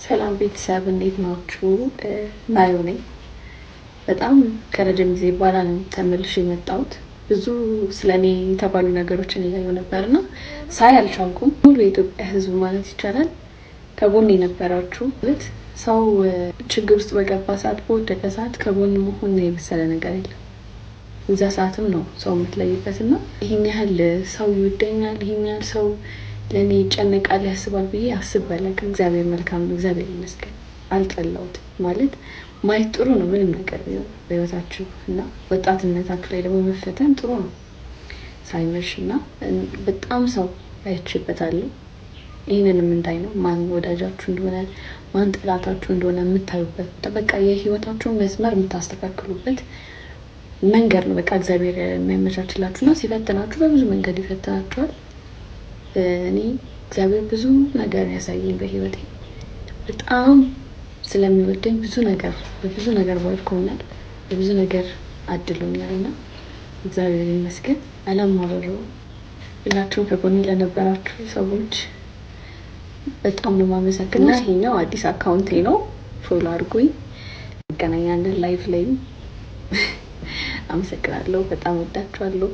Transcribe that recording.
ሰላም ቤተሰብ እንዴት ናችሁ? ናዩ ነኝ። በጣም ከረጅም ጊዜ በኋላ ነው ተመልሼ የመጣሁት። ብዙ ስለኔ የተባሉ ነገሮችን እያየሁ ነበርና ሳይ አልቻልኩም። ሙሉ የኢትዮጵያ ሕዝብ ማለት ይቻላል ከጎን የነበራችሁ ሰው ችግር ውስጥ በገባ ሰዓት፣ በወደቀ ሰዓት ከጎን መሆን የመሰለ ነገር የለም። እዛ ሰዓትም ነው ሰው የምትለይበት እና ይህን ያህል ሰው ይወደኛል፣ ይህን ያህል ሰው ለእኔ ይጨነቃል ያስባል ብዬ አስቤ አላውቅም። እግዚአብሔር መልካም ነው፣ እግዚአብሔር ይመስገን። አልጠላሁትም ማለት ማየት ጥሩ ነው ምንም ነገር ቢሆን በህይወታችሁ እና ወጣትነታችሁ ላይ ደግሞ መፈተን ጥሩ ነው ሳይመሽ እና በጣም ሰው አይቼበታለሁ። ይህንንም እንዳይ ነው ማን ወዳጃችሁ እንደሆነ ማን ጠላታችሁ እንደሆነ የምታዩበት በቃ የህይወታችሁን መስመር የምታስተካክሉበት መንገድ ነው። በቃ እግዚአብሔር የሚያመቻችላችሁና ሲፈትናችሁ በብዙ መንገድ ይፈትናችኋል። እኔ እግዚአብሔር ብዙ ነገር ያሳየኝ በህይወቴ በጣም ስለሚወደኝ በብዙ ነገር ባርኮኛል፣ በብዙ ነገር አድሎኛል እና እግዚአብሔር ይመስገን። አላማረረውም። ሁላችሁም ከጎኔ ለነበራችሁ ሰዎች በጣም ነው የማመሰግነው። ይሄኛው አዲስ አካውንቴ ነው፣ ፎሎ አድርጉኝ፣ እንገናኛለን ላይቭ ላይ። አመሰግናለሁ። በጣም ወዳችኋለሁ።